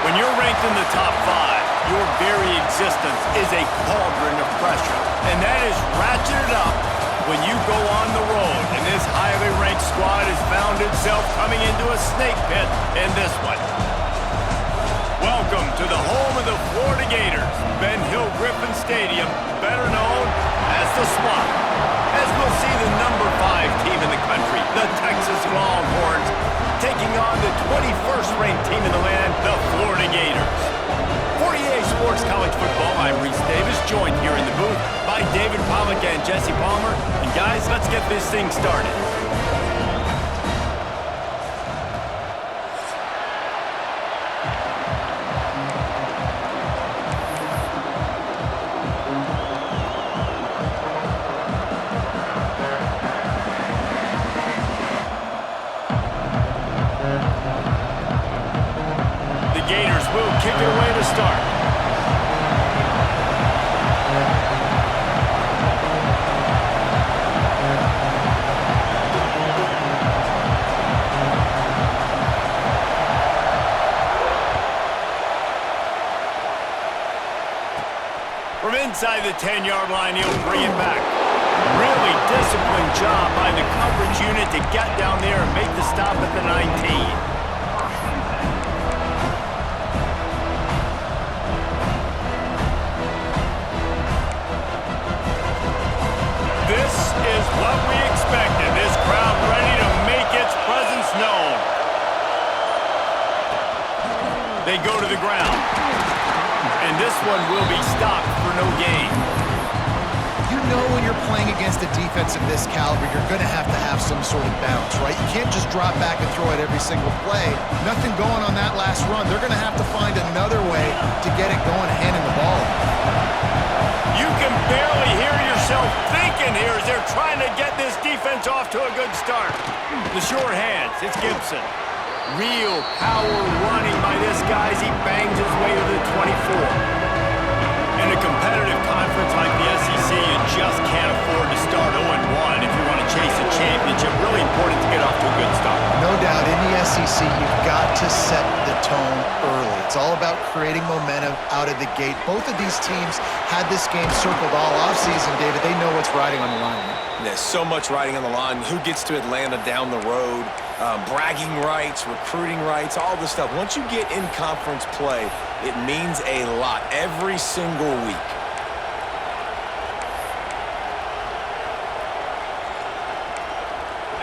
When you're ranked in the top 5, your very existence is a cauldron of pressure. And that is ratcheted up when you go on the road. And this highly ranked squad has found itself coming into a snake pit in this one. Welcome to the home of the Florida Gators, Ben Hill Griffin Stadium, better known as the Swamp. As we'll see the number 5 team in the country, the Texas Longhorns, taking on the 21st ranked team in the land, the Florida Gators. For EA Sports College Football, I'm Reese Davis, joined here in the booth by David Pollack and Jesse Palmer. And guys, let's get this thing started. Kick it away to start. From inside the 10-yard line, he'll bring it back. Really disciplined job by the coverage unit to get down there and make the stop at the 19. This is what we expected. This crowd ready to make its presence known. They go to the ground. And this one will be stopped for no gain. You know when you're playing against a defense of this caliber, you're going to have some sort of bounce, right? You can't just drop back and throw it every single play. Nothing going on that last run. They're going to have to find another way to get it going, handing the ball. You can barely hear yourself thinking here as they're trying to get this defense off to a good start. The sure hands, it's Gibson. Real power running by this guy as he bangs his way to the 24. In a competitive conference like the SEC, you just can't afford to start 0-1 if you want to chase a championship. Really important to get off to a good start. No doubt, in the SEC, you've got to set the tone early. It's all about creating momentum out of the gate. Both of these teams had this game circled all offseason, David. They know what's riding on the line. There's so much riding on the line. Who gets to Atlanta down the road, bragging rights, recruiting rights, all this stuff. Once you get in conference play, it means a lot every single week.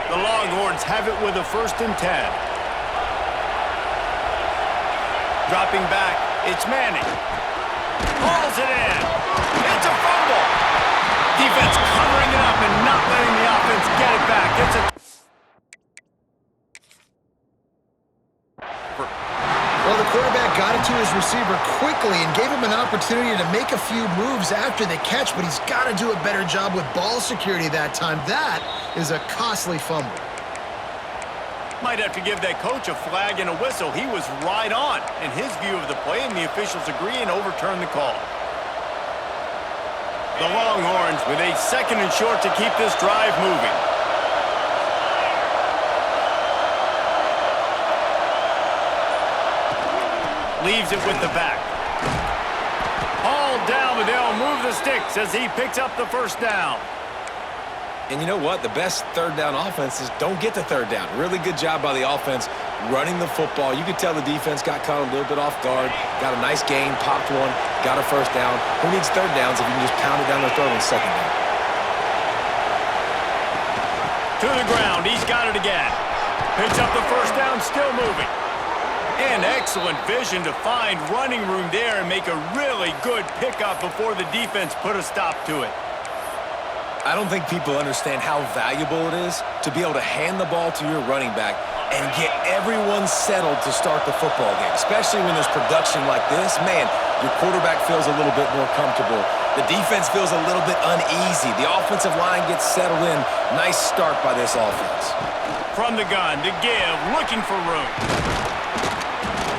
The Longhorns have it with a 1st and 10. Dropping back, it's Manning. Hauls it in. It's a fumble. Defense covering it up and not letting the offense get it back. It's a... Well, the quarterback got it to his receiver quickly and gave him an opportunity to make a few moves after the catch, but he's got to do a better job with ball security that time. That is a costly fumble. Might have to give that coach a flag and a whistle. He was right on in his view of the play, and the officials agree and overturn the call. The Longhorns with a 2nd and short to keep this drive moving. Leaves it with the back. Hauled down, but they'll move the sticks as he picks up the 1st down. And you know what? The best 3rd down offense is don't get to 3rd down. Really good job by the offense running the football. You could tell the defense got caught a little bit off guard. Got a nice gain, popped one, got a 1st down. Who needs 3rd downs if you can just pound it down their throat on 2nd down? To the ground, he's got it again. Picks up the 1st down, still moving. And excellent vision to find running room there and make a really good pickup before the defense put a stop to it. I don't think people understand how valuable it is to be able to hand the ball to your running back and get everyone settled to start the football game, especially when there's production like this. Man, your quarterback feels a little bit more comfortable. The defense feels a little bit uneasy. The offensive line gets settled in. Nice start by this offense. From the gun to give, looking for room.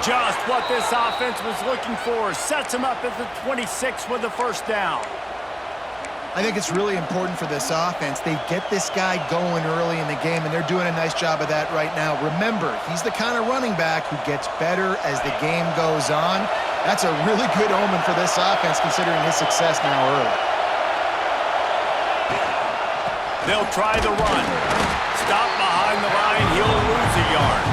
Just what this offense was looking for. Sets him up at the 26 with the 1st down. I think it's really important for this offense. They get this guy going early in the game, and they're doing a nice job of that right now. Remember, he's the kind of running back who gets better as the game goes on. That's a really good omen for this offense, considering his success now early. They'll try the run. Stop behind the line. He'll lose a yard.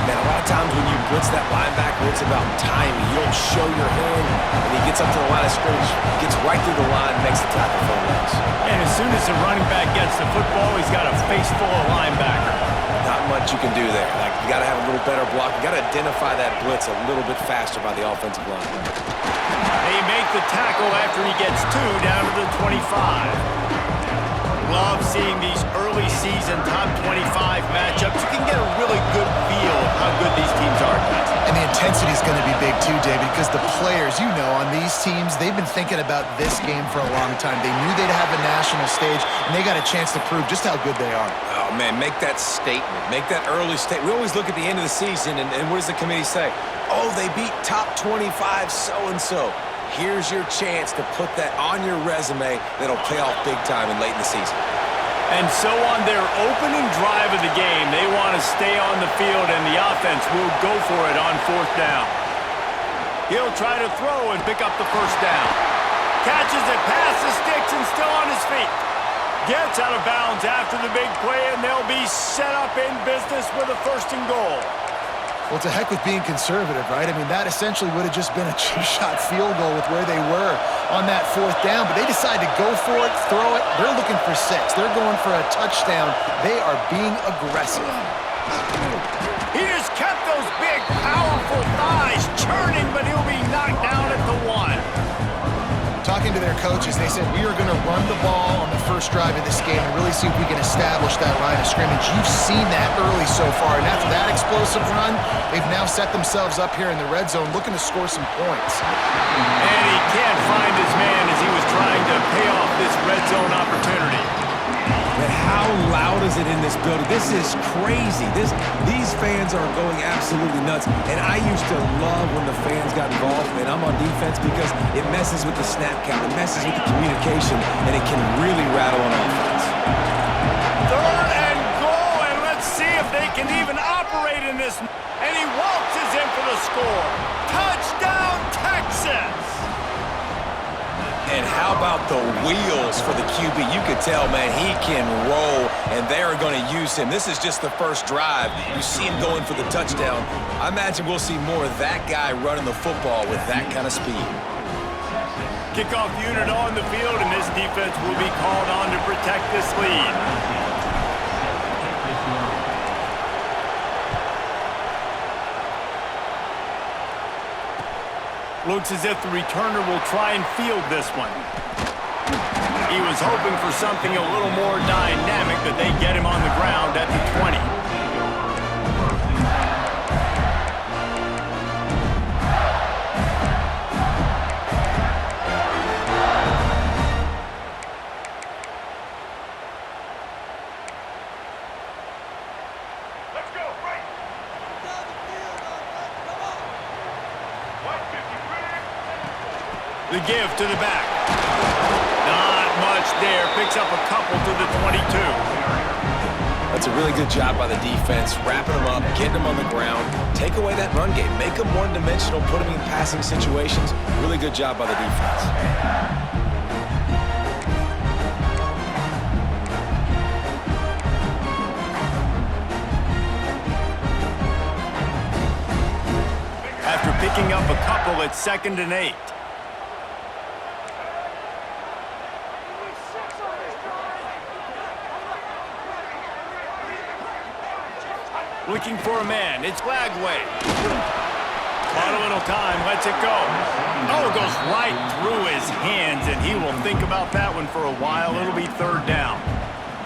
Man, a lot of times when you blitz that linebacker, it's about timing. You don't show your hand, and he gets up to the line of scrimmage, gets right through the line, makes the tackle for a loss. And as soon as the running back gets the football, he's got a face full of linebacker. Not much you can do there. Like, you got to have a little better block. You got to identify that blitz a little bit faster by the offensive line. They make the tackle after he gets 2 down to the 25. Love seeing these early season top 25 matchups. You can get a really good feel of how good these teams are, guys. And the intensity is going to be big too, David, because the players, you know, on these teams, they've been thinking about this game for a long time. They knew they'd have a national stage, and they got a chance to prove just how good they are. Oh, man, make that statement. Make that early statement. We always look at the end of the season, and what does the committee say? Oh, they beat top 25 so-and-so. Here's your chance to put that on your resume that'll pay off big time and late in the season. And so on their opening drive of the game, they want to stay on the field, and the offense will go for it on 4th down. He'll try to throw and pick up the 1st down. Catches it past the sticks and still on his feet. Gets out of bounds after the big play, and they'll be set up in business with a 1st and goal. Well, to heck with being conservative, right? I mean, that essentially would have just been a chip-shot field goal with where they were on that 4th down, but they decided to go for it, throw it. They're looking for 6. They're going for a touchdown. They are being aggressive. He just kept those big, powerful thighs churning, but he'll be knocked down at the 1. Talking to their coaches, they said, we are going to run the ball on the first drive of this game and really see if we can establish that line of scrimmage. You've seen that early so far, and after that explosive run, they've now set themselves up here in the red zone looking to score some points. And he can't find his man as he was trying to pay off this red zone opportunity. And how loud is it in this building? This is crazy. These fans are going absolutely nuts. And I used to love when the fans got involved, and I'm on defense because it messes with the snap count, it messes with the communication, and it can really rattle an offense. 3rd and goal, and let's see if they can even operate in this, and he waltzes in for the score. Touchdown, Texas! And how about the wheels for the QB? You could tell, man, he can roll, and they're going to use him. This is just the first drive. You see him going for the touchdown. I imagine we'll see more of that guy running the football with that kind of speed. Kickoff unit on the field, and this defense will be called on to protect this lead. Looks as if the returner will try and field this one. He was hoping for something a little more dynamic, but they get him on the ground at the 20. The give to the back. Not much there. Picks up a couple to the 22. That's a really good job by the defense, wrapping them up, getting them on the ground. Take away that run game. Make them one-dimensional, put them in passing situations. Really good job by the defense. After picking up a couple, it's 2nd and 8. Looking for a man. It's Lagway. Caught a little time. Lets it go. Oh, it goes right through his hands, and he will think about that one for a while. It'll be 3rd down.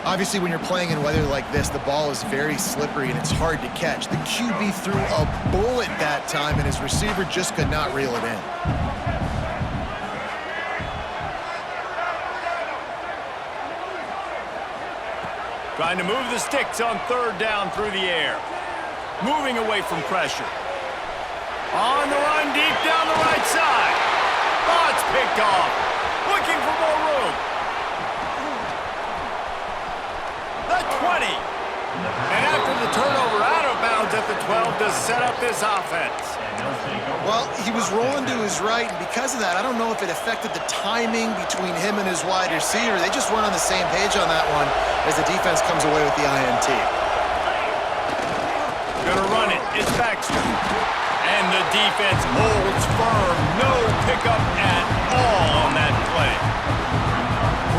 Obviously, when you're playing in weather like this, the ball is very slippery and it's hard to catch. The QB threw a bullet that time, and his receiver just could not reel it in. Trying to move the sticks on 3rd down through the air. Moving away from pressure. On the run, deep down the right side. Oh, it's picked off. Looking for more room. The 20. And after the turnover out of bounds at the 12 to set up this offense. Well, he was rolling to his right, and because of that, I don't know if it affected the timing between him and his wide receiver. They just weren't on the same page on that one as the defense comes away with the INT. Gonna run it. It's Baxter. And the defense holds firm. No pickup at all on that play.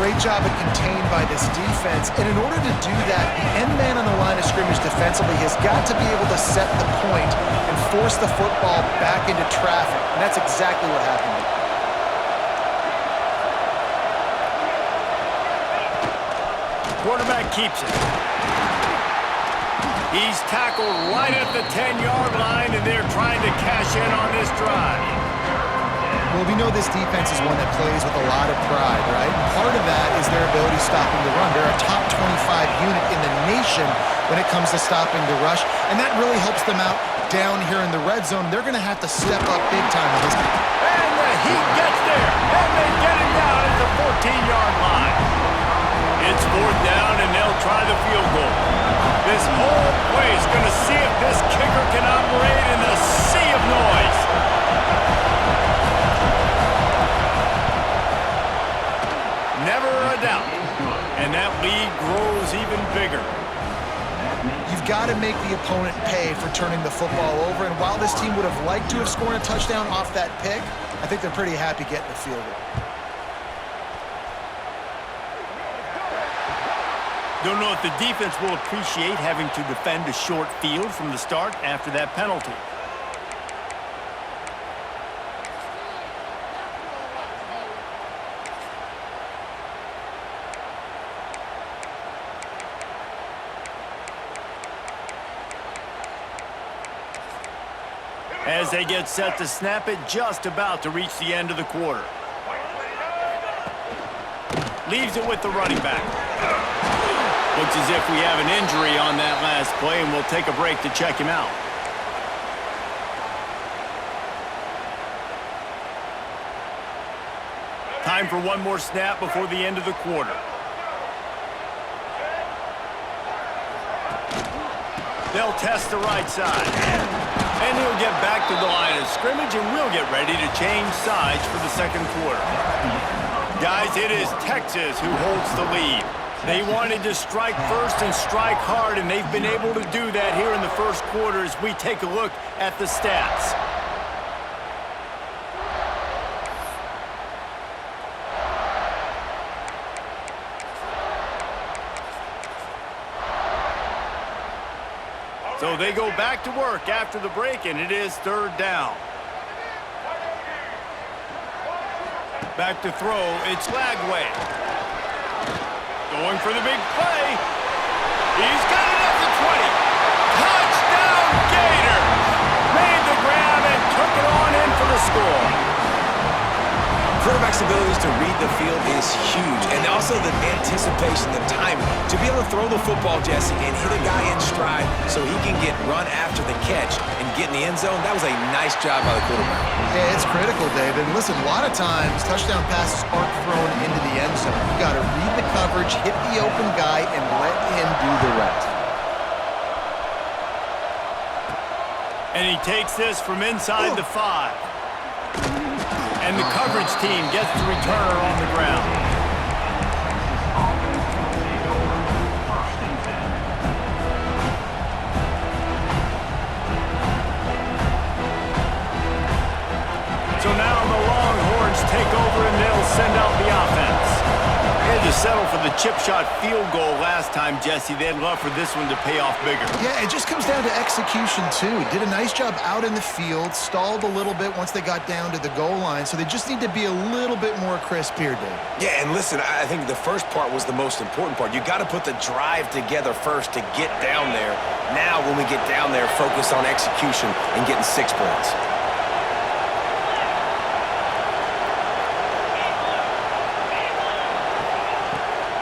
Great job of contained by this defense. And in order to do that, the end man on the line of scrimmage defensively has got to be able to set the point and force the football back into traffic. And that's exactly what happened. Quarterback keeps it. He's tackled right at the 10-yard line, and they're trying to cash in on this drive. Well, we know this defense is one that plays with a lot of pride, right? Part of that is their ability stopping the run. They're a top 25 unit in the nation when it comes to stopping the rush, and that really helps them out down here in the red zone. They're going to have to step up big time in this. And the heat gets there, and they get him down at the 14-yard line. It's 4th down, and they'll try the field goal. This whole play is going to see if this kicker can operate in the sea of noise. Never a doubt. And that lead grows even bigger. You've got to make the opponent pay for turning the football over. And while this team would have liked to have scored a touchdown off that pick, I think they're pretty happy getting the field goal. Don't know if the defense will appreciate having to defend a short field from the start after that penalty. As they get set to snap it, just about to reach the end of the quarter. Leaves it with the running back. Looks as if we have an injury on that last play, and we'll take a break to check him out. Time for one more snap before the end of the quarter. They'll test the right side. And he'll get back to the line of scrimmage, and we'll get ready to change sides for the second quarter. Guys, it is Texas who holds the lead. They wanted to strike first and strike hard, and they've been able to do that here in the first quarter as we take a look at the stats. So they go back to work after the break, and it is third down. Back to throw, it's Lagway. Going for the big play. He's got it at the 20. Touchdown, Gators! Made the grab and took it on in for the score. Quarterback's abilities to read the field is huge, and also the anticipation, the timing. To be able to throw the football, Jesse, and hit a guy in stride so he can get run after the catch and get in the end zone, that was a nice job by the quarterback. Yeah, it's critical, David. Listen, a lot of times, touchdown passes aren't thrown into the end zone. You got to read the coverage, hit the open guy, and let him do the rest. And he takes this from inside the 5. And the coverage team gets the returner on the ground. So now the Longhorns take over and they'll send out the offense. They had to settle for the chip shot field goal last time, Jesse. They'd love for this one to pay off bigger. Yeah, it just comes down to execution, too. Did a nice job out in the field, stalled a little bit once they got down to the goal line, so they just need to be a little bit more crisp here, Dave. Yeah, and listen, I think the first part was the most important part. You got to put the drive together first to get down there. Now, when we get down there, focus on execution and getting 6 points.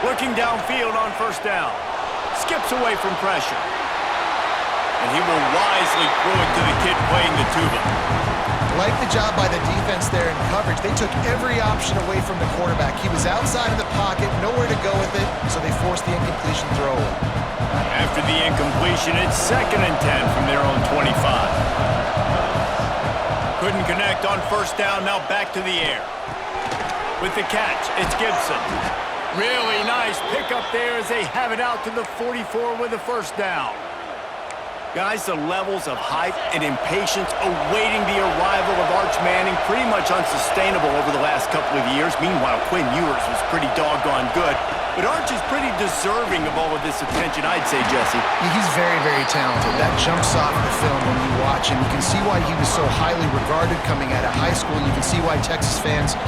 Looking downfield on first down. Skips away from pressure. And he will wisely throw it to the kid playing the tuba. Like the job by the defense there in coverage. They took every option away from the quarterback. He was outside of the pocket, nowhere to go with it, so they forced the incompletion throw away. After the incompletion, it's 2nd and 10 from their own 25. Couldn't connect on first down, now back to the air. With the catch, it's Gibson. Really nice pickup there as they have it out to the 44 with a first down. Guys, the levels of hype and impatience awaiting the arrival of Arch Manning pretty much unsustainable over the last couple of years. Meanwhile, Quinn Ewers was pretty doggone good. But Arch is pretty deserving of all of this attention, I'd say, Jesse. Yeah, he's very, very talented. That jumps off the film when you watch him. You can see why he was so highly regarded coming out of high school. You can see why Texas fans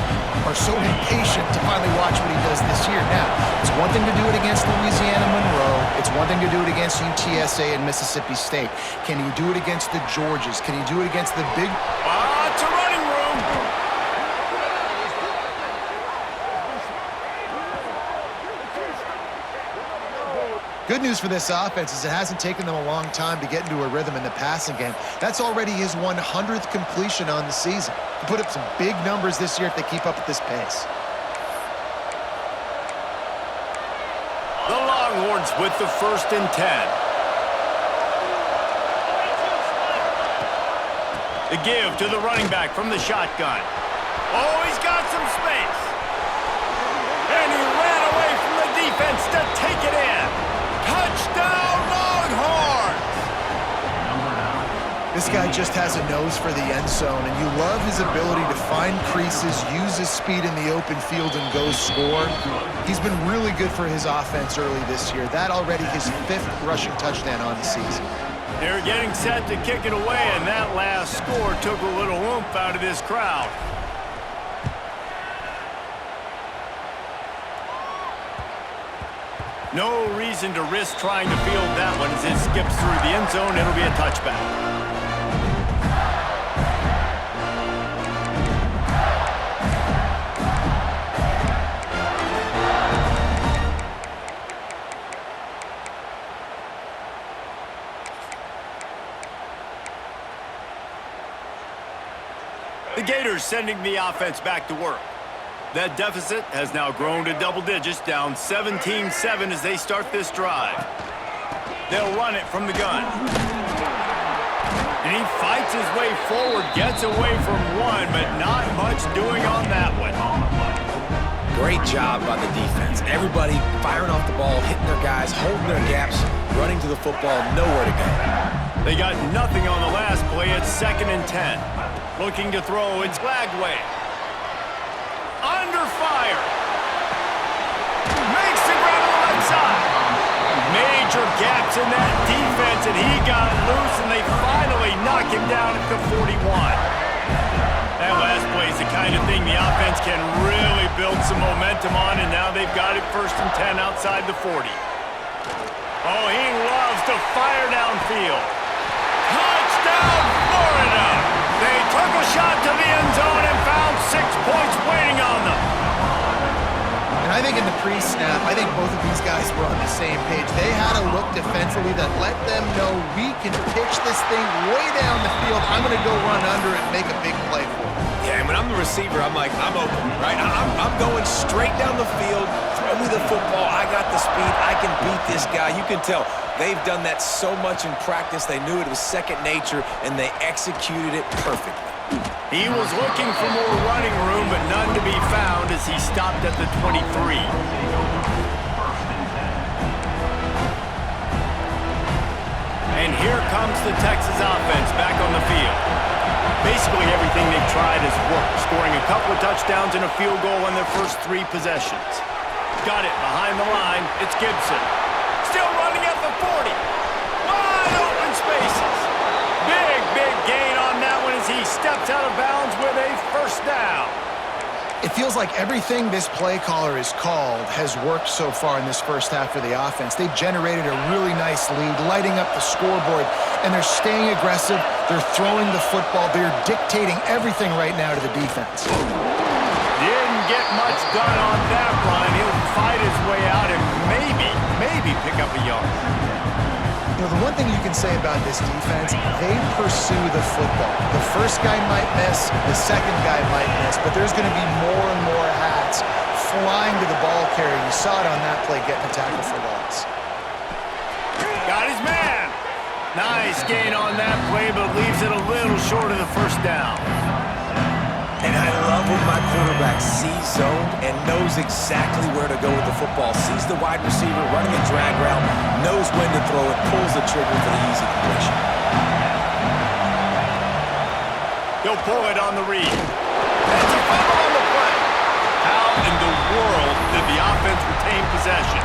are so impatient to finally watch what he does this year. Now, it's one thing to do it against Louisiana Monroe. It's one thing to do it against UTSA and Mississippi State. Can he do it against the Georgias? Can he do it against the big... It's a running room. Good news for this offense is it hasn't taken them a long time to get into a rhythm in the passing game. That's already his 100th completion on the season. He put up some big numbers this year if they keep up at this pace. The Longhorns with the 1st and 10. The give to the running back from the shotgun. Oh, he's got some space. And he ran away from the defense to take it in. Touchdown, Longhorns! This guy just has a nose for the end zone, and you love his ability to find creases, use his speed in the open field, and go score. He's been really good for his offense early this year. That already his 5th rushing touchdown on the season. They're getting set to kick it away, and that last score took a little oomph out of this crowd. No reason to risk trying to field that one as it skips through the end zone. It'll be a touchback. The Gators sending the offense back to work. That deficit has now grown to double digits, down 17-7 as they start this drive. They'll run it from the gun. And he fights his way forward, gets away from one, but not much doing on that one. Great job by the defense. Everybody firing off the ball, hitting their guys, holding their gaps, running to the football, nowhere to go. They got nothing on the last play. It's 2nd and 10. Looking to throw, it's Glagway. Under fire. Makes the grab on the left side. Major gaps in that defense, and he got loose, and they finally knock him down at the 41. That last play is the kind of thing the offense can really build some momentum on, and now they've got it 1st and 10 outside the 40. Oh, he loves to fire downfield. Touchdown, Florida! They took a shot to the end zone and found 6 points waiting on them. And I think in the pre-snap, I think both of these guys were on the same page. They had a look defensively that let them know we can pitch this thing way down the field. I'm going to go run under it and make a big play for it. Yeah, and when I'm the receiver, I'm like, I'm open, right? I'm going straight down the field. Throw me the football. I got the speed. I can beat this guy. You can tell they've done that so much in practice. They knew it was second nature, and they executed it perfectly. He was looking for more running room, but none to be found as he stopped at the 23. And here comes the Texas offense back on the field. Basically everything they've tried has worked, scoring a couple of touchdowns and a field goal on their first 3 possessions. Got it behind the line. It's Gibson. Still running at the 40. Wide open spaces. Big gain on that one as he steps out of bounds with a 1st down. It feels like everything this play caller has called has worked so far in this first half for the offense. They've generated a really nice lead, lighting up the scoreboard, and they're staying aggressive. They're throwing the football. They're dictating everything right now to the defense. Didn't get much done on that run. He'll fight his way out and maybe pick up a yard. You know, the one thing you can say about this defense, they pursue the football. The first guy might miss, the second guy might miss, but there's going to be more and more hats flying to the ball carrier. You saw it on that play getting a tackle for loss. Got his man. Nice gain on that play, but leaves it a little short of the 1st down. And I love when my quarterback sees zone and knows exactly where to go with the football. Sees the wide receiver running a drag route, knows when to throw it, pulls the trigger for the easy completion. He'll pull it on the read. That's a fumble on the play. How in the world did the offense retain possession?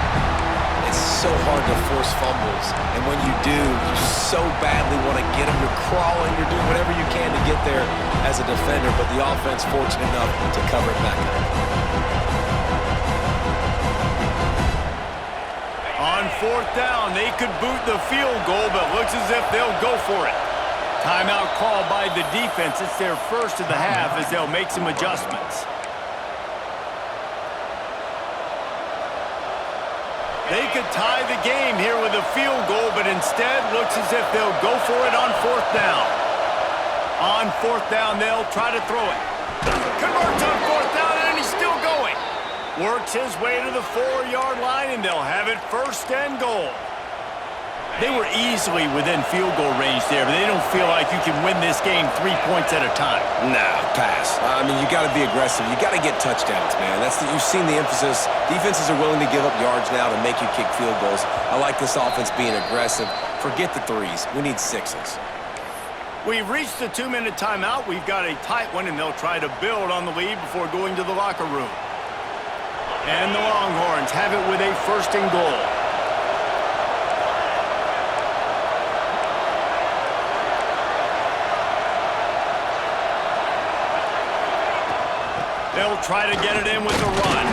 It's so hard to force fumbles, and when you do, you so badly want to get them. You're crawling, you're doing whatever you can to get there as a defender, but the offense fortunate enough to cover it back up. On 4th down, they could boot the field goal, but looks as if they'll go for it. Timeout call by the defense. It's their 1st of the half as they'll make some adjustments. They could tie the game here with a field goal, but instead looks as if they'll go for it on 4th down. On 4th down, they'll try to throw it. Converts on 4th down, and he's still going. Works his way to the 4-yard line, and they'll have it 1st and goal. They were easily within field goal range there, but they don't feel like you can win this game 3 points at a time. Nah, pass. I mean, you got to be aggressive. You got to get touchdowns, man. You've seen the emphasis. Defenses are willing to give up yards now to make you kick field goals. I like this offense being aggressive. Forget the 3s. We need 6s. We've reached the 2-minute timeout. We've got a tight one, and they'll try to build on the lead before going to the locker room. And the Longhorns have it with a 1st and goal. They'll try to get it in with the run.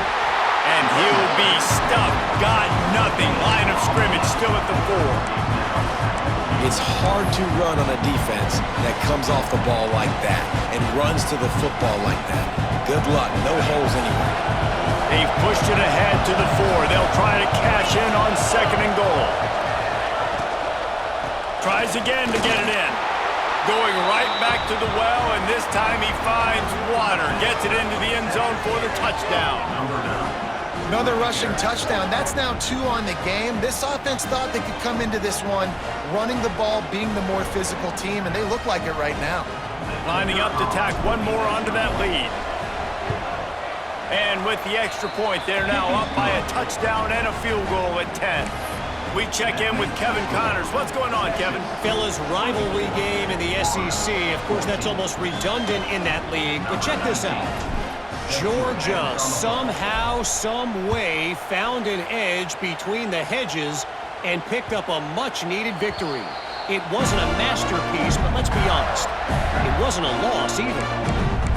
And he'll be stuffed. Got nothing. Line of scrimmage still at the 4. It's hard to run on a defense that comes off the ball like that and runs to the football like that. Good luck. No holes anywhere. They've pushed it ahead to the 4. They'll try to cash in on 2nd and goal. Tries again to get it in. Going right back to the well, and this time he finds water. Gets it into the end zone for the touchdown. Another rushing touchdown. That's now 2 on the game. This offense thought they could come into this one running the ball, being the more physical team, and they look like it right now. Lining up to tack one more onto that lead. And with the extra point, they're now up by a touchdown and a field goal at 10. We check in with Kevin Connors. What's going on, Kevin? Fellas, rivalry game in the SEC. Of course, that's almost redundant in that league. But check this out. Georgia somehow, some way found an edge between the hedges and picked up a much-needed victory. It wasn't a masterpiece, but let's be honest, it wasn't a loss either.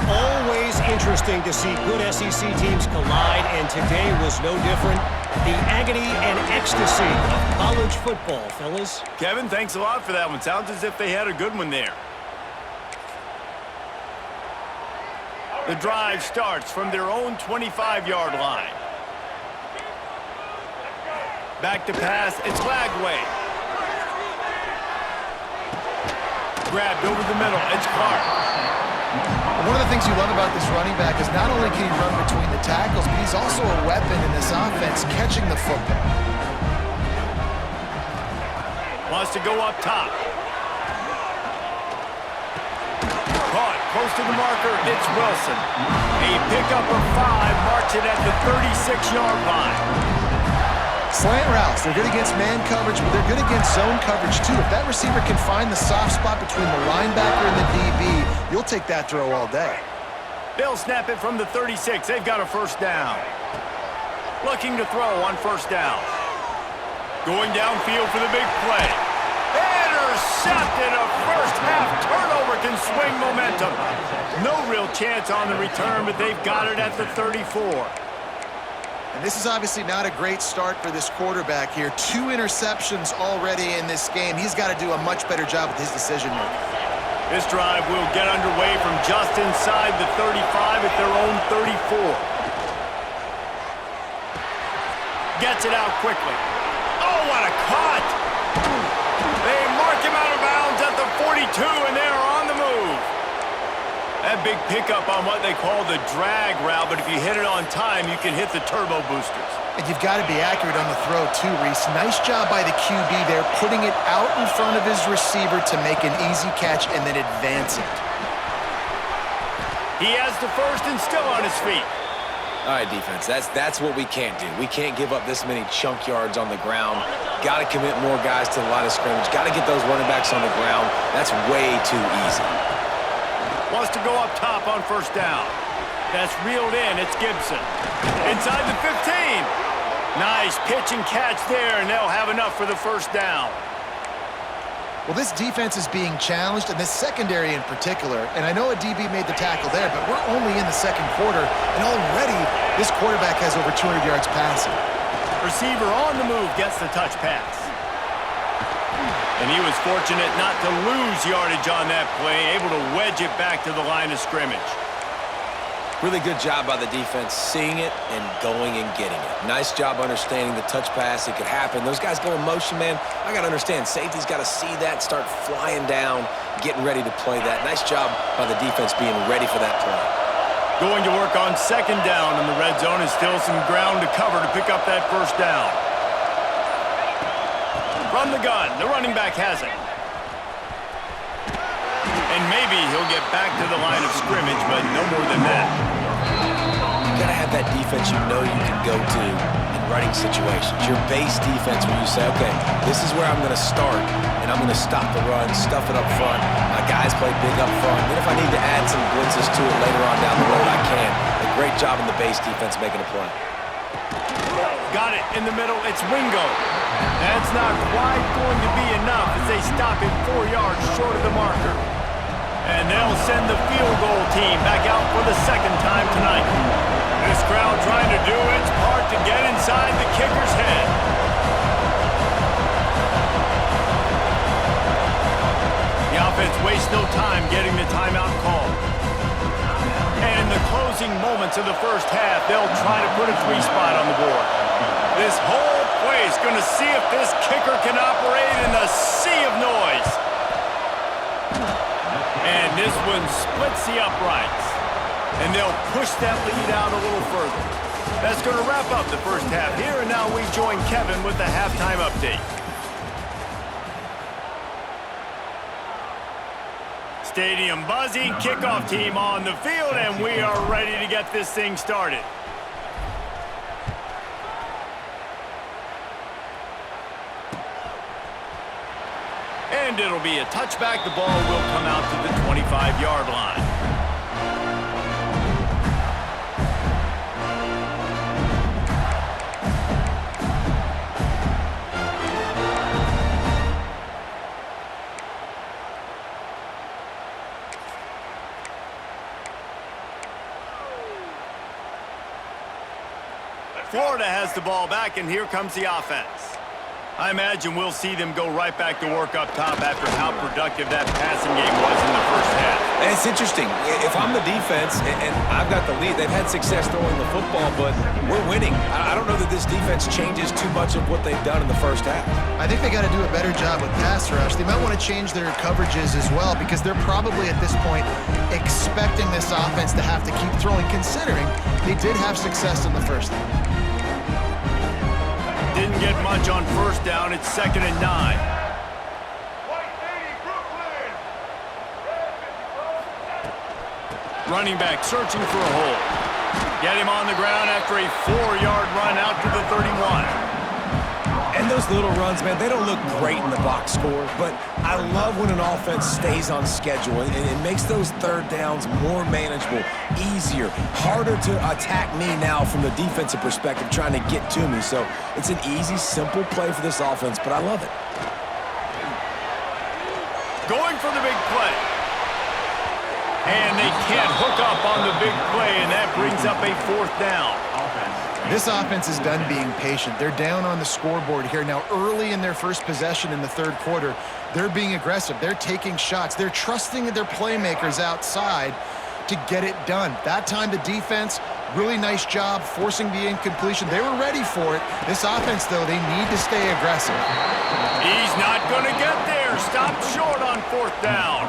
Always interesting to see good SEC teams collide, and today was no different. The agony and ecstasy of college football, fellas. Kevin, thanks a lot for that one. Sounds as if they had a good one there. The drive starts from their own 25-yard line. Back to pass, it's Lagway. Grabbed over the middle, it's Clark. One of the things you love about this running back is not only can he run between the tackles, but he's also a weapon in this offense catching the football. Wants to go up top. Caught close to the marker, it's Wilson. A pickup of 5, marks it at the 36-yard line. Slant routes, they're good against man coverage, but they're good against zone coverage too. If that receiver can find the soft spot between the linebacker and the DB, you'll take that throw all day. They'll snap it from the 36. They've got a first down. Looking to throw on first down. Going downfield for the big play. Intercepted. A first half turnover can swing momentum. No real chance on the return, but they've got it at the 34. And this is obviously not a great start for this quarterback here. 2 interceptions already in this game. He's got to do a much better job with his decision-making. This drive will get underway from just inside the 35 at their own 34. Gets it out quickly. Oh, what a cut! They mark him out of bounds at the 42, and they are on the move. That big pickup on what they call the drag route, but if you hit it on time, you can hit the turbo boosters. And you've got to be accurate on the throw too, Reese. Nice job by the QB there, putting it out in front of his receiver to make an easy catch and then advance it. He has the first and still on his feet. All right, defense, that's what we can't do. We can't give up this many chunk yards on the ground. Got to commit more guys to the line of scrimmage. Got to get those running backs on the ground. That's way too easy. Wants to go up top on first down. That's reeled in. It's Gibson. Inside the 15. Nice pitch and catch there, and they'll have enough for the first down. Well, this defense is being challenged, and this secondary in particular. And I know a DB made the tackle there, but we're only in the second quarter, and already this quarterback has over 200 yards passing. Receiver on the move gets the touch pass. And he was fortunate not to lose yardage on that play, able to wedge it back to the line of scrimmage. Really good job by the defense, seeing it and going and getting it. Nice job understanding the touch pass. It could happen. Those guys go in motion, man. I got to understand, safety's got to see that, start flying down, getting ready to play that. Nice job by the defense being ready for that play. Going to work on second down in the red zone, and still some ground to cover to pick up that first down. From the gun, the running back has it. And maybe he'll get back to the line of scrimmage, but no more than that. You gotta have that defense you know you can go to in running situations. Your base defense where you say, okay, this is where I'm gonna start, and I'm gonna stop the run, stuff it up front. My guys play big up front. Then if I need to add some blitzes to it later on down the road, I can. A great job in the base defense making a play. Got it in the middle, it's Wingo. That's not quite going to be enough as they stop him 4 yards short of the marker. And they'll send the field goal team back out for the second time tonight. This crowd trying to do its part to get inside the kicker's head. The offense wastes no time getting the timeout called. And in the closing moments of the first half, they'll try to put a 3 spot on the board. This whole play is going to see if this kicker can operate in the sea of noise. And this one splits the uprights. And they'll push that lead out a little further. That's going to wrap up the first half here, and now we join Kevin with the halftime update. Stadium buzzing, kickoff team on the field, and we are ready to get this thing started. And it'll be a touchback. The ball will come out to the 25-yard line. Florida has the ball back, and here comes the offense. I imagine we'll see them go right back to work up top after how productive that passing game was in the first half. And it's interesting. If I'm the defense and I've got the lead, they've had success throwing the football, but we're winning. I don't know that this defense changes too much of what they've done in the first half. I think they got to do a better job with pass rush. They might want to change their coverages as well because they're probably at this point expecting this offense to have to keep throwing, considering they did have success in the first half. Didn't get much on first down. It's 2nd and 9. Running back searching for a hole. Get him on the ground after a 4-yard run out to the 31. And those little runs, man, they don't look great in the box score, but I love when an offense stays on schedule, and it makes those third downs more manageable, easier, harder to attack me now from the defensive perspective trying to get to me. So it's an easy, simple play for this offense, but I love it. Going for the big play. And they can't hook up on the big play, and that brings up a 4th down. This offense is done being patient. They're down on the scoreboard here. Now, early in their first possession in the third quarter, they're being aggressive. They're taking shots. They're trusting their playmakers outside to get it done. That time, the defense, really nice job forcing the incompletion. They were ready for it. This offense, though, they need to stay aggressive. He's not going to get there. Stopped short on 4th down.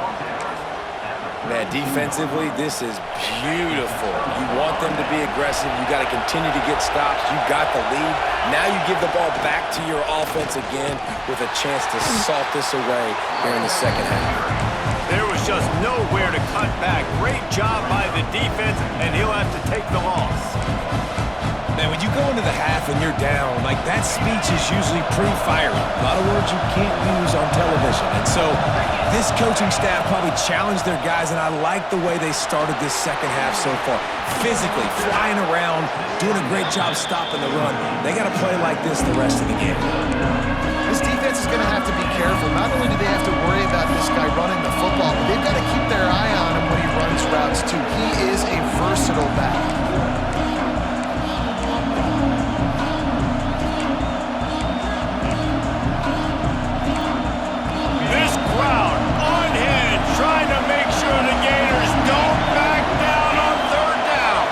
Man, defensively, this is beautiful. You want them to be aggressive. You got to continue to get stops. You got the lead. Now you give the ball back to your offense again with a chance to salt this away here in the second half. There was just nowhere to cut back. Great job by the defense, and he'll have to take the loss. Man, when you go into the half and you're down, like that speech is usually pretty fiery. A lot of words you can't use on television. And so this coaching staff probably challenged their guys, and I like the way they started this second half so far. Physically, flying around, doing a great job stopping the run. They got to play like this the rest of the game. This defense is going to have to be careful. Not only do they have to worry about this guy running the football, but they've got to keep their eye on him when he runs routes too. He is a versatile back. This crowd on hand trying to make sure the Gators don't back down on 3rd down.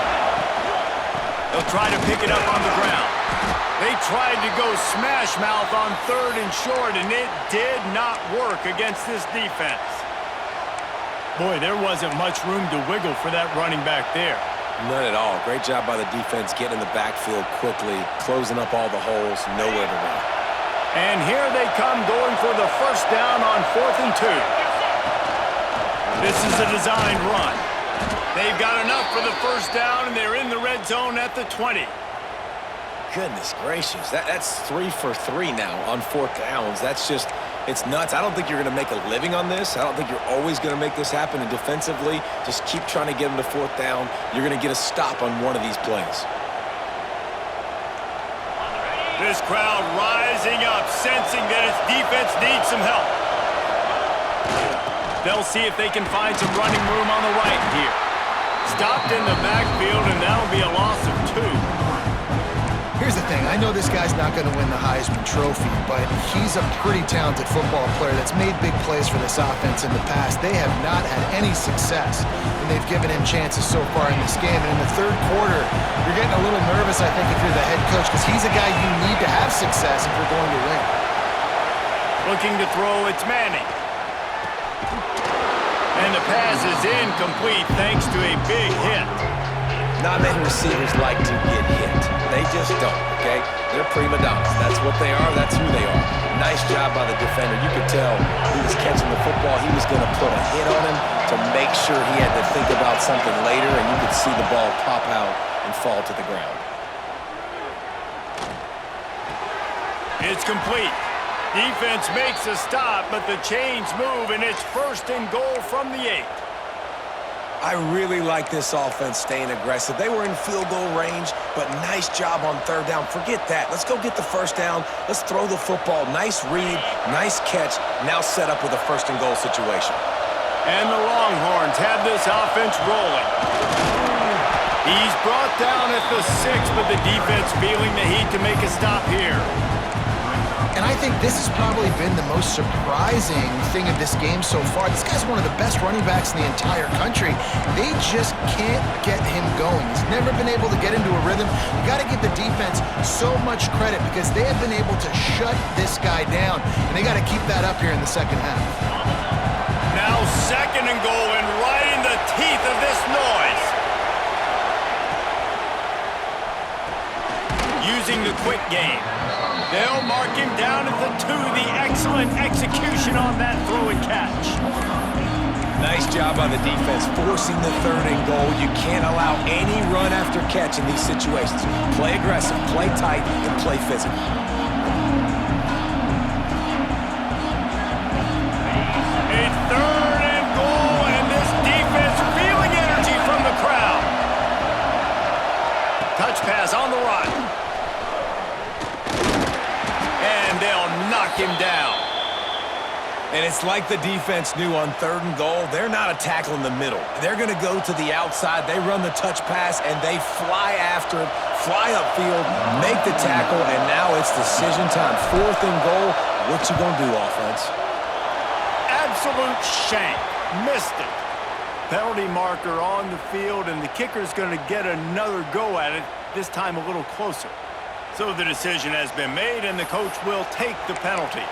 They'll try to pick it up on the ground. They tried to go smash mouth on 3rd and short, and it did not work against this defense. Boy, there wasn't much room to wiggle for that running back there. None at all. Great job by the defense getting in the backfield quickly, closing up all the holes, nowhere to run. And here they come going for the 1st down on 4th and 2. This is a designed run. They've got enough for the 1st down, and they're in the red zone at the 20. Goodness gracious. That's 3 for 3 now on 4th downs. That's just, it's nuts. I don't think you're going to make a living on this. I don't think you're always going to make this happen. And defensively, just keep trying to get them to 4th down. You're going to get a stop on one of these plays. This crowd rising up, sensing that its defense needs some help. They'll see if they can find some running room on the right here. Stopped in the backfield, and that'll be a loss of 2. Here's the thing. I know this guy's not going to win the Heisman Trophy, but he's a pretty talented football player that's made big plays for this offense in the past. They have not had any success when they've given him chances so far in this game. And in the third quarter, you're getting a little nervous, I think, if you're the head coach, because he's a guy you need to have success if you're going to win. Looking to throw, it's Manning. And the pass is incomplete thanks to a big hit. Not many receivers like to get hit. They just don't, okay? They're prima donnas. That's what they are. That's who they are. Nice job by the defender. You could tell he was catching the football. He was going to put a hit on him to make sure he had to think about something later, and you could see the ball pop out and fall to the ground. It's complete. Defense makes a stop, but the chains move, and it's 1st and goal from the 8. I really like this offense staying aggressive. They were in field goal range, but nice job on 3rd down. Forget that. Let's go get the 1st down. Let's throw the football. Nice read, nice catch. Now set up with a 1st and goal situation. And the Longhorns have this offense rolling. He's brought down at the 6, but the defense feeling the heat to make a stop here. And I think this has probably been the most surprising thing of this game so far. This guy's one of the best running backs in the entire country. They just can't get him going. He's never been able to get into a rhythm. You got to give the defense so much credit because they have been able to shut this guy down, and they got to keep that up here in the 2nd half. Now 2nd and goal, and right in the teeth of this noise. Using the quick game. They'll mark him down at the 2. The excellent execution on that throw and catch. Nice job by the defense, forcing the 3rd and goal. You can't allow any run after catch in these situations. Play aggressive, play tight, and play physical. A 3rd and goal, and this defense feeling energy from the crowd. Touch pass on the run. They'll knock him down. And it's like the defense knew on 3rd and goal, they're not a tackle in the middle. They're going to go to the outside. They run the touch pass, and they fly after it, fly upfield, make the tackle, and now it's decision time. 4th and goal. What you going to do, offense? Absolute shank. Missed it. Penalty marker on the field, and the kicker's going to get another go at it, this time a little closer. So the decision has been made, and the coach will take the penalty.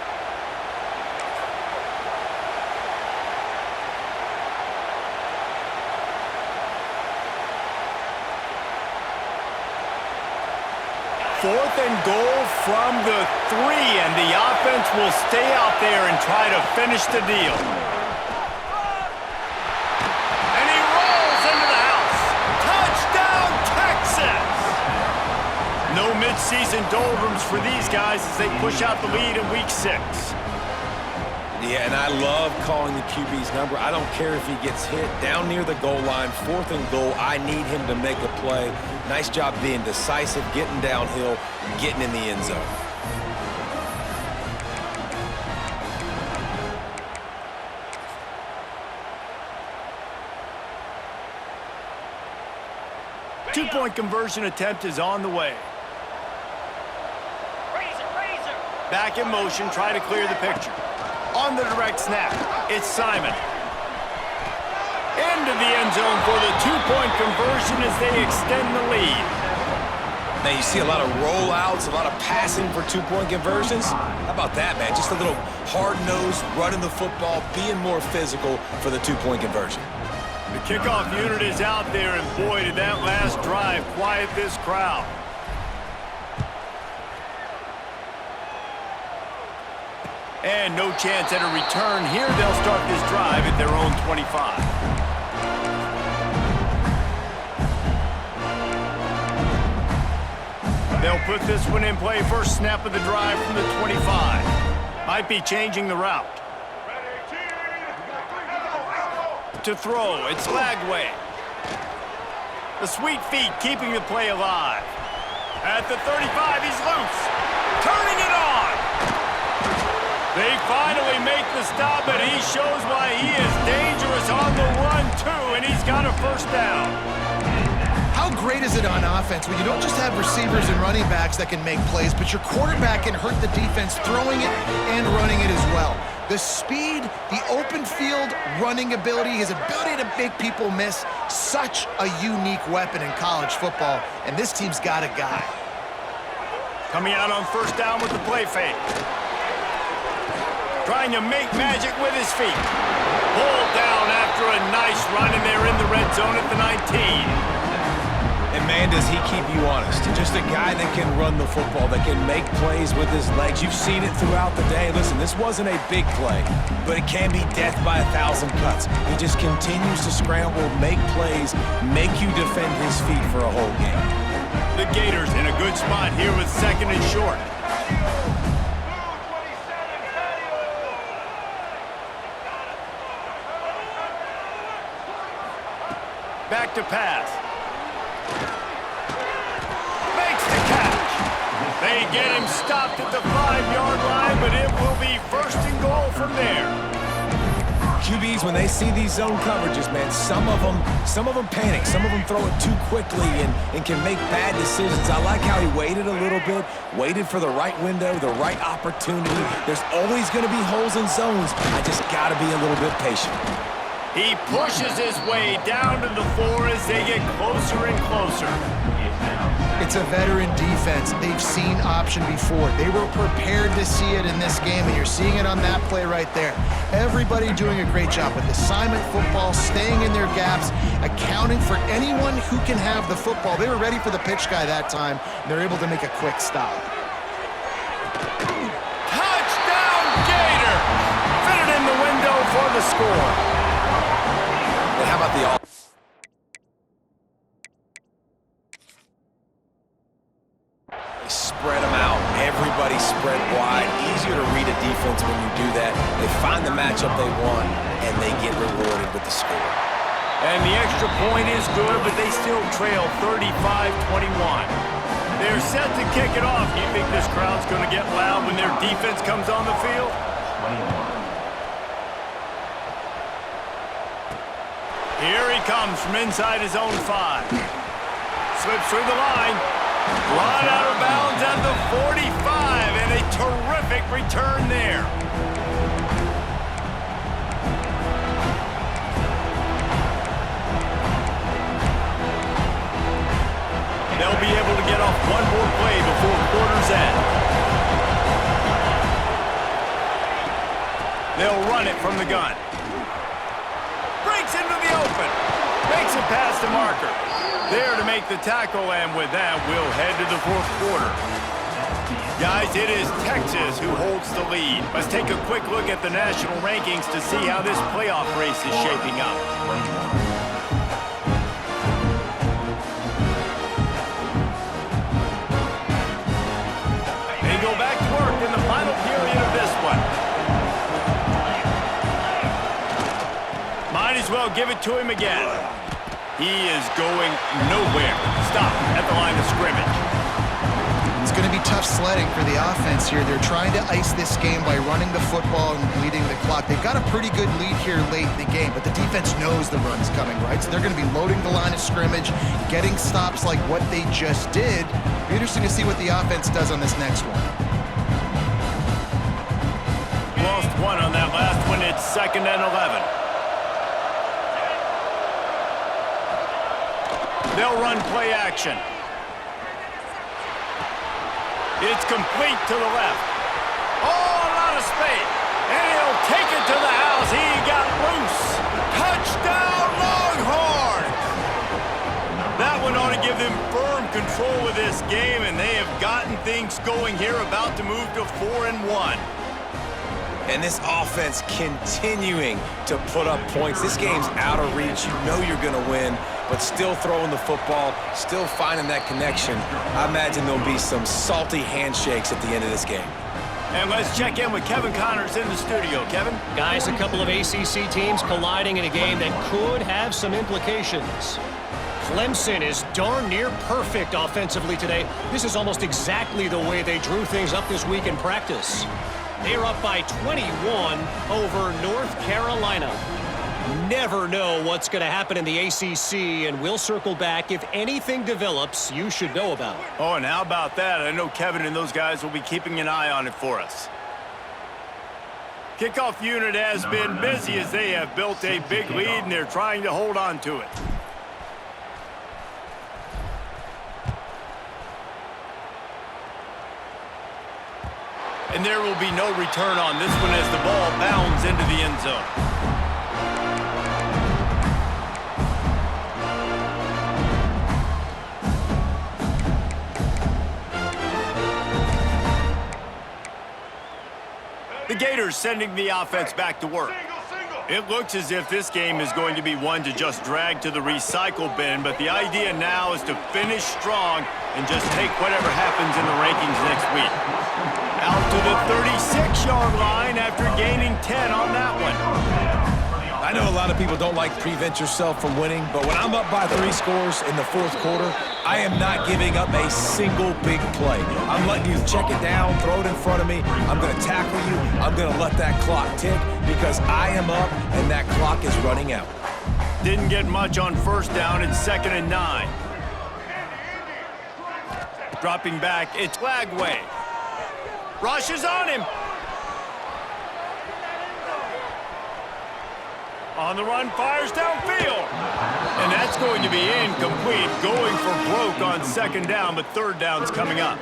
Fourth and goal from the 3, and the offense will stay out there and try to finish the deal. And he rolls into the house. Touchdown, Texas! No midseason doldrums for these guys as they push out the lead in Week 6. Yeah, and I love calling the QB's number. I don't care if he gets hit down near the goal line, 4th and goal. I need him to make a play. Nice job being decisive, getting downhill, getting in the end zone. Two-point conversion attempt is on the way. Back in motion, try to clear the picture. On the direct snap, it's Simon. Into the end zone for the two-point conversion as they extend the lead. Now you see a lot of rollouts, a lot of passing for two-point conversions. How about that, man? Just a little hard-nosed, running the football, being more physical for the two-point conversion. The kickoff unit is out there, and boy, did that last drive quiet this crowd. And no chance at a return here. They'll start this drive at their own 25. They'll put this one in play. First snap of the drive from the 25. Might be changing the route. To throw, it's Lagway. The sweet feet keeping the play alive. At the 35, he's loose. Turning it on. They finally make the stop, and he shows why he is dangerous on the run, too, and he's got a first down. How great is it on offense when you don't just have receivers and running backs that can make plays, but your quarterback can hurt the defense throwing it and running it as well. The speed, the open field running ability, his ability to make people miss, such a unique weapon in college football, and this team's got a guy. Coming out on first down with the play fake. Trying to make magic with his feet. Pulled down after a nice run, and they're in the red zone at the 19. And man, does he keep you honest. Just a guy that can run the football, that can make plays with his legs. You've seen it throughout the day. Listen, this wasn't a big play, but it can be death by 1,000 cuts. He just continues to scramble, make plays, make you defend his feet for a whole game. The Gators in a good spot here with 2nd and short. Back to pass. Makes the catch. They get him stopped at the 5-yard line, but it will be 1st and goal from there. QBs, when they see these zone coverages, man, some of them panic. Some of them throw it too quickly and can make bad decisions. I like how he waited a little bit, waited for the right window, the right opportunity. There's always going to be holes in zones. I just got to be a little bit patient. He pushes his way down to the 4 as they get closer and closer. It's a veteran defense. They've seen option before. They were prepared to see it in this game, and you're seeing it on that play right there. Everybody doing a great job with assignment football, staying in their gaps, accounting for anyone who can have the football. They were ready for the pitch guy that time, and they're able to make a quick stop. Touchdown, Gator! Fitted in the window for the score. And how about the all? They spread them out. Everybody spread wide. Easier to read a defense when you do that. They find the matchup they want, and they get rewarded with the score. And the extra point is good, but they still trail 35-21. They're set to kick it off. Do you think this crowd's going to get loud when their defense comes on the field? Here he comes from inside his own 5. Slips through the line. Line out of bounds at the 45, and a terrific return there. They'll be able to get off one more play before quarter's end. They'll run it from the gun. Breaks into the open. Makes it past the marker. There to make the tackle, and with that, we'll head to the 4th quarter. Guys, it is Texas who holds the lead. Let's take a quick look at the national rankings to see how this playoff race is shaping up. They go back to work in the final period of this one. Might as well give it to him again. He is going nowhere. Stop at the line of scrimmage. It's going to be tough sledding for the offense here. They're trying to ice this game by running the football and bleeding the clock. They've got a pretty good lead here late in the game, but the defense knows the run's coming, right? So they're going to be loading the line of scrimmage, getting stops like what they just did. Be interesting to see what the offense does on this next one. Lost one on that last one. It's 2nd and 11. They'll run play action. It's complete to the left. Oh, a lot of space. And he'll take it to the house. He got loose. Touchdown, Longhorns! That one ought to give them firm control of this game, and they have gotten things going here, about to move to 4-1. And this offense continuing to put up points. This game's out of reach. You know you're going to win, but still throwing the football, still finding that connection. I imagine there'll be some salty handshakes at the end of this game. And let's check in with Kevin Connors in the studio. Kevin? Guys, a couple of ACC teams colliding in a game that could have some implications. Clemson is darn near perfect offensively today. This is almost exactly the way they drew things up this week in practice. They're up by 21 over North Carolina. Never know what's going to happen in the ACC, and we'll circle back if anything develops you should know about. Oh, and how about that? I know Kevin and those guys will be keeping an eye on it for us. Kickoff unit has been busy as they have built a big lead, and they're trying to hold on to it. And there will be no return on this one as the ball bounds into the end zone. Gators sending the offense back to work. It looks as if this game is going to be one to just drag to the recycle bin, but the idea now is to finish strong and just take whatever happens in the rankings next week. Out to the 36-yard line after gaining 10 on that one. I know a lot of people don't like prevent yourself from winning, but when I'm up by 3 scores in the 4th quarter, I am not giving up a single big play. I'm letting you check it down, throw it in front of me. I'm going to tackle you. I'm going to let that clock tick because I am up and that clock is running out. Didn't get much on first down and 2nd and 9. Dropping back, it's Lagway. Rush is on him. On the run, fires downfield. And that's going to be incomplete, going for broke on 2nd down, but 3rd down's coming up.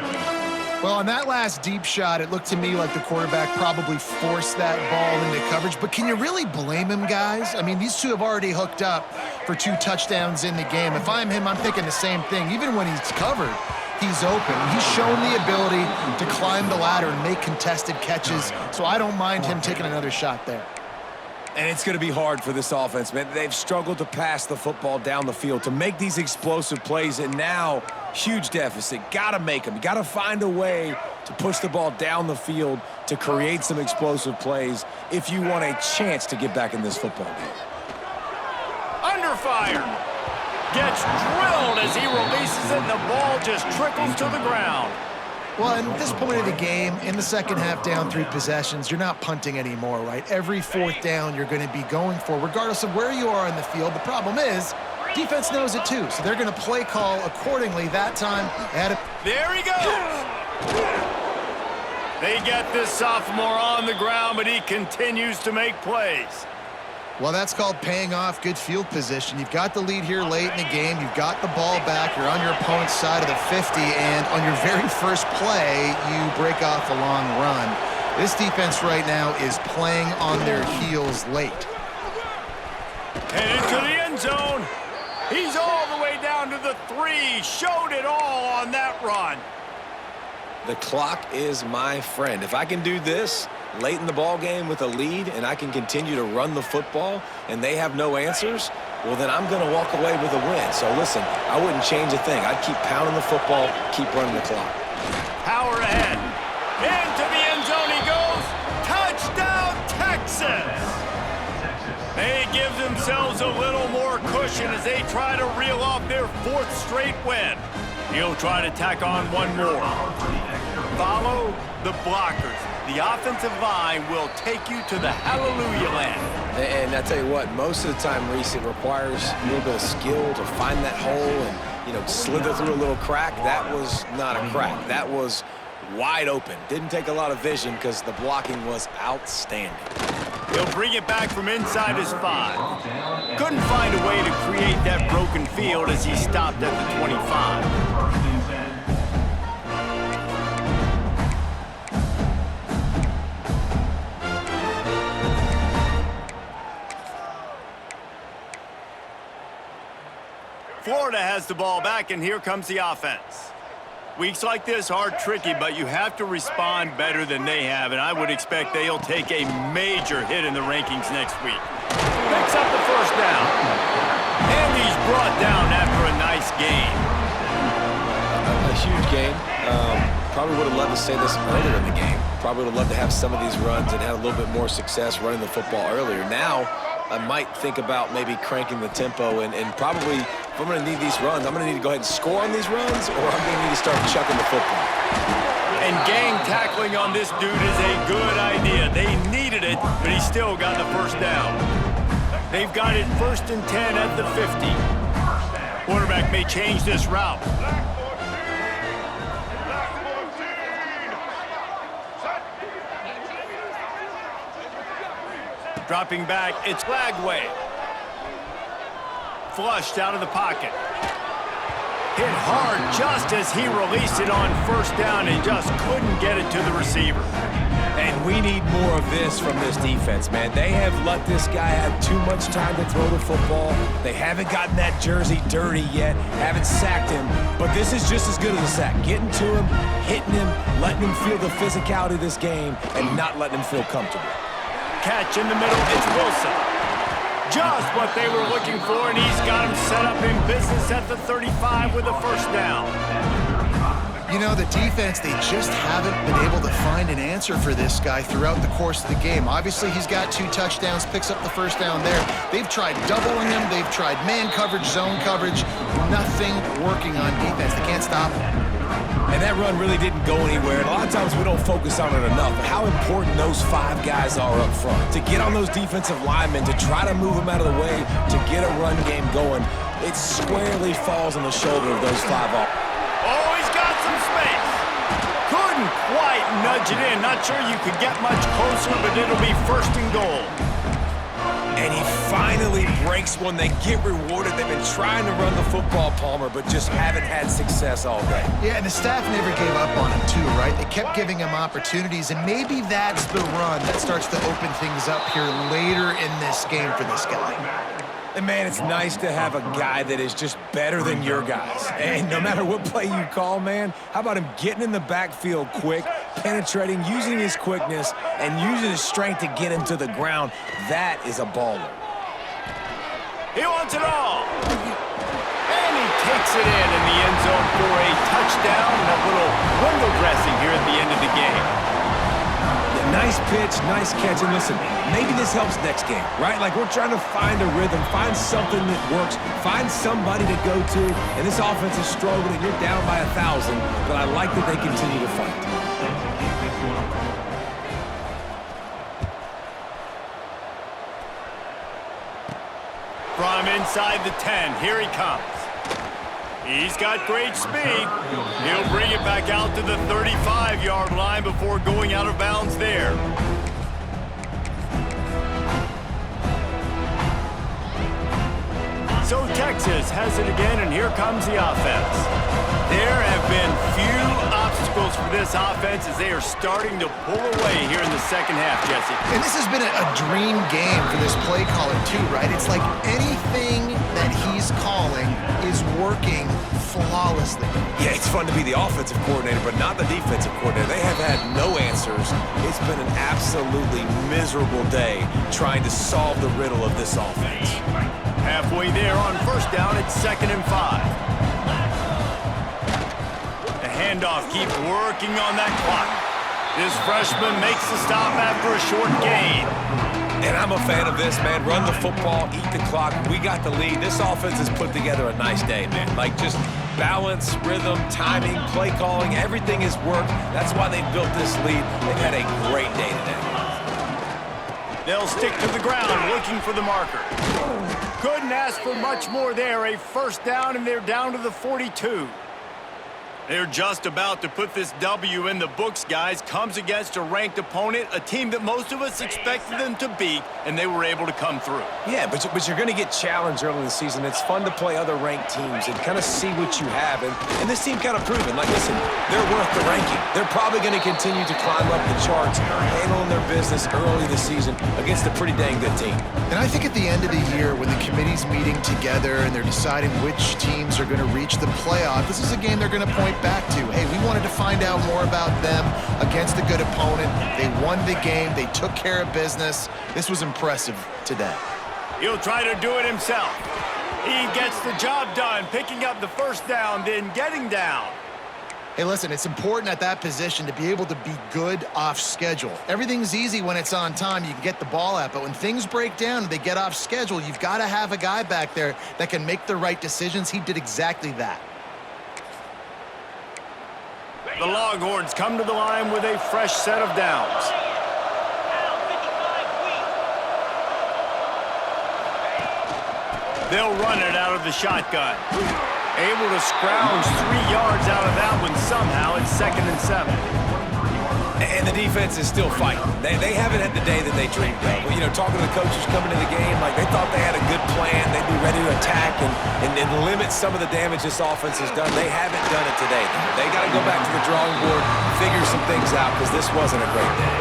Well, on that last deep shot, it looked to me like the quarterback probably forced that ball into coverage. But can you really blame him, guys? I mean, these two have already hooked up for 2 touchdowns in the game. If I'm him, I'm thinking the same thing. Even when he's covered, he's open. He's shown the ability to climb the ladder and make contested catches, so I don't mind him taking another shot there. And it's going to be hard for this offense, man. They've struggled to pass the football down the field, to make these explosive plays, and now, huge deficit. Got to make them. You got to find a way to push the ball down the field to create some explosive plays if you want a chance to get back in this football game. Under fire. Gets drilled as he releases it, and the ball just trickles to the ground. Well, and at this point of the game, in the second half down 3 possessions, you're not punting anymore, right? Every 4th down you're going to be going for, regardless of where you are in the field. The problem is, defense knows it too, so they're going to play call accordingly. That time, there he goes! They get this sophomore on the ground, but he continues to make plays. Well, that's called paying off good field position. You've got the lead here late in the game. You've got the ball back. You're on your opponent's side of the 50, and on your very first play, you break off a long run. This defense right now is playing on their heels late. Headed to the end zone. He's all the way down to the 3. Showed it all on that run. The clock is my friend. If I can do this late in the ball game with a lead and I can continue to run the football and they have no answers, well, then I'm going to walk away with a win. So, listen, I wouldn't change a thing. I'd keep pounding the football, keep running the clock. Power ahead. Into the end zone he goes. Touchdown, Texas! They give themselves a little more cushion as they try to reel off their 4th straight win. He'll try to tack on one more. Follow the blockers. The offensive line will take you to the hallelujah land. And I tell you what, most of the time, Reese, it requires a little bit of skill to find that hole and, you know, slither through a little crack. That was not a crack. That was wide open. Didn't take a lot of vision because the blocking was outstanding. He'll bring it back from inside his 5. Couldn't find a way to create that broken field as he stopped at the 25. Florida has the ball back, and here comes the offense. Weeks like this are tricky, but you have to respond better than they have, and I would expect they'll take a major hit in the rankings next week. Picks up the 1st down. And he's brought down after a nice game. A huge game. Probably would have loved to say this earlier in the game. Probably would have loved to have some of these runs and had a little bit more success running the football earlier. Now, I might think about maybe cranking the tempo and probably, if I'm going to need these runs, I'm going to need to go ahead and score on these runs, or I'm going to need to start chucking the football. And gang tackling on this dude is a good idea. They needed it, but he still got the 1st down. They've got it 1st and 10 at the 50. Quarterback may change this route. Dropping back, it's Lagway. Flushed out of the pocket. Hit hard just as he released it on 1st down and just couldn't get it to the receiver. And we need more of this from this defense, man. They have let this guy have too much time to throw the football. They haven't gotten that jersey dirty yet, haven't sacked him. But this is just as good as a sack. Getting to him, hitting him, letting him feel the physicality of this game, and not letting him feel comfortable. Catch in the middle, it's Wilson. Just what they were looking for, and he's got him set up in business at the 35 with a first down. You know, the defense, they just haven't been able to find an answer for this guy throughout the course of the game. Obviously, he's got 2 touchdowns, picks up the first down there. They've tried doubling him. They've tried man coverage, zone coverage. Nothing working on defense. They can't stop him. And that run really didn't go anywhere. And a lot of times we don't focus on it enough. But how important those 5 guys are up front. To get on those defensive linemen, to try to move them out of the way, to get a run game going, it squarely falls on the shoulder of those 5 offenses. Oh, he's got some space. Couldn't quite nudge it in. Not sure you could get much closer, but it'll be first and goal. And he finally breaks one. They get rewarded. They've been trying to run the football, Palmer, but just haven't had success all day. Yeah, and the staff never gave up on him too, right? They kept giving him opportunities, and maybe that's the run that starts to open things up here later in this game for this guy. And, man, it's nice to have a guy that is just better than your guys. And no matter what play you call, man, how about him getting in the backfield quick, penetrating, using his quickness, and using his strength to get him to the ground? That is a baller. He wants it all. And he takes it in the end zone for a touchdown and a little window dressing here at the end of the game. Nice pitch, nice catch, and listen, maybe this helps next game, right? Like we're trying to find a rhythm, find something that works, find somebody to go to, and this offense is struggling. You're down by 1,000, but I like that they continue to fight. From inside the 10, here he comes. He's got great speed. He'll bring it back out to the 35-yard line before going out of bounds there. So Texas has it again, and here comes the offense. There have been few obstacles for this offense as they are starting to pull away here in the second half, Jesse. And this has been a dream game for this play caller too, right? It's like anything that he's calling is working flawlessly. Yeah, it's fun to be the offensive coordinator, but not the defensive coordinator. They have had no answers. It's been an absolutely miserable day trying to solve the riddle of this offense. Halfway there on first down, it's 2nd and 5. The handoff keeps working on that clock. This freshman makes the stop after a short gain. And I'm a fan of this, man. Run the football, eat the clock. We got the lead. This offense has put together a nice day, man. Like just balance, rhythm, timing, play calling, everything has worked. That's why they built this lead. They've had a great day today. They'll stick to the ground looking for the marker. Couldn't ask for much more there. A first down, and they're down to the 42. They're just about to put this W in the books, guys. Comes against a ranked opponent, a team that most of us expected them to beat, and they were able to come through. Yeah, but you're going to get challenged early in the season. It's fun to play other ranked teams and kind of see what you have. And this team kind of proven, like, listen, they're worth the ranking. They're probably going to continue to climb up the charts, handling their business early this season against a pretty dang good team. And I think at the end of the year, when the committee's meeting together and they're deciding which teams are going to reach the playoff, this is a game they're going to point back to. Hey, we wanted to find out more about them against a good opponent. They won the game. They took care of business. This was impressive today. He'll try to do it himself. He gets the job done, picking up the first down, then getting down. Hey, listen, it's important at that position to be able to be good off schedule. Everything's easy when it's on time. You can get the ball out, but when things break down and they get off schedule, you've got to have a guy back there that can make the right decisions. He did exactly that. The Longhorns come to the line with a fresh set of downs. They'll run it out of the shotgun. Able to scrounge 3 yards out of that one somehow. It's 2nd and 7. And the defense is still fighting. They haven't had the day that they dreamed of. Well, you know, talking to the coaches coming into the game, like they thought they had a good plan. They'd be ready to attack and limit some of the damage this offense has done. They haven't done it today. They got to go back to the drawing board, figure some things out, because this wasn't a great day.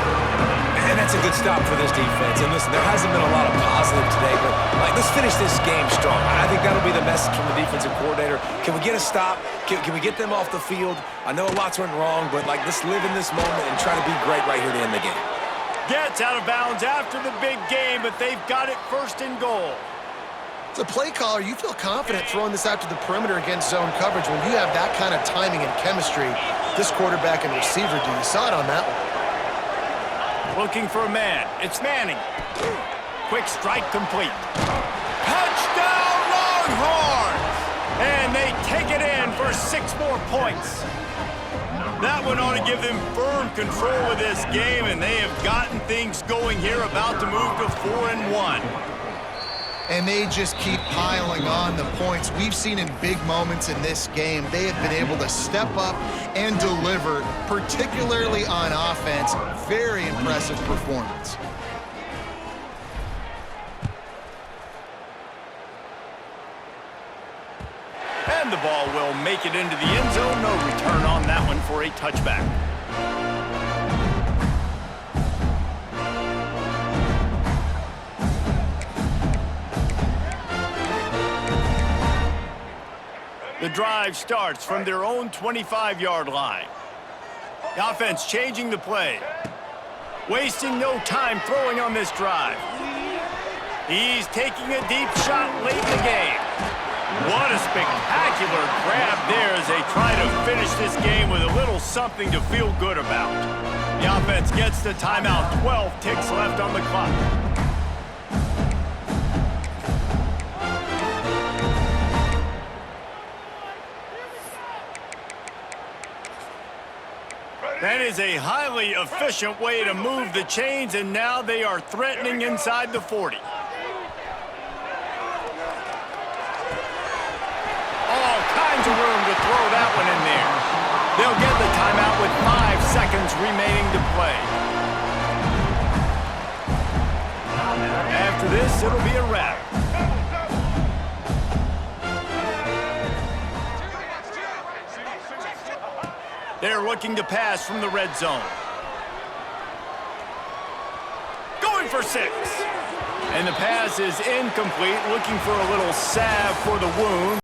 And that's a good stop for this defense. And listen, there hasn't been a lot of positive today, but let's finish this game strong. I think that'll be the message from the defensive coordinator. Can we get a stop? Can we get them off the field? I know a lot's went wrong, but let's live in this moment and try to be great right here to end the game. Gets out of bounds after the big game, but they've got it first and goal. As a play caller, you feel confident throwing this out to the perimeter against zone coverage when you have that kind of timing and chemistry. This quarterback and receiver do. You saw it on that one. Looking for a man. It's Manning. Quick strike complete. Touchdown Longhorns! And they take it in for 6 more points. That one ought to give them firm control of this game, and they have gotten things going here, about to move to 4-1. And they just keep piling on the points. We've seen in big moments in this game, they have been able to step up and deliver, particularly on offense. Very impressive performance. And the ball will make it into the end zone. No return on that one for a touchback. The drive starts from their own 25-yard line. The offense changing the play. Wasting no time throwing on this drive. He's taking a deep shot late in the game. What a spectacular grab there as they try to finish this game with a little something to feel good about. The offense gets the timeout. 12 ticks left on the clock. That is a highly efficient way to move the chains, and now they are threatening inside the 40. All kinds of room to throw that one in there. They'll get the timeout with 5 seconds remaining to play. After this, it'll be a wrap. They're looking to pass from the red zone. Going for 6. And the pass is incomplete, looking for a little salve for the wound.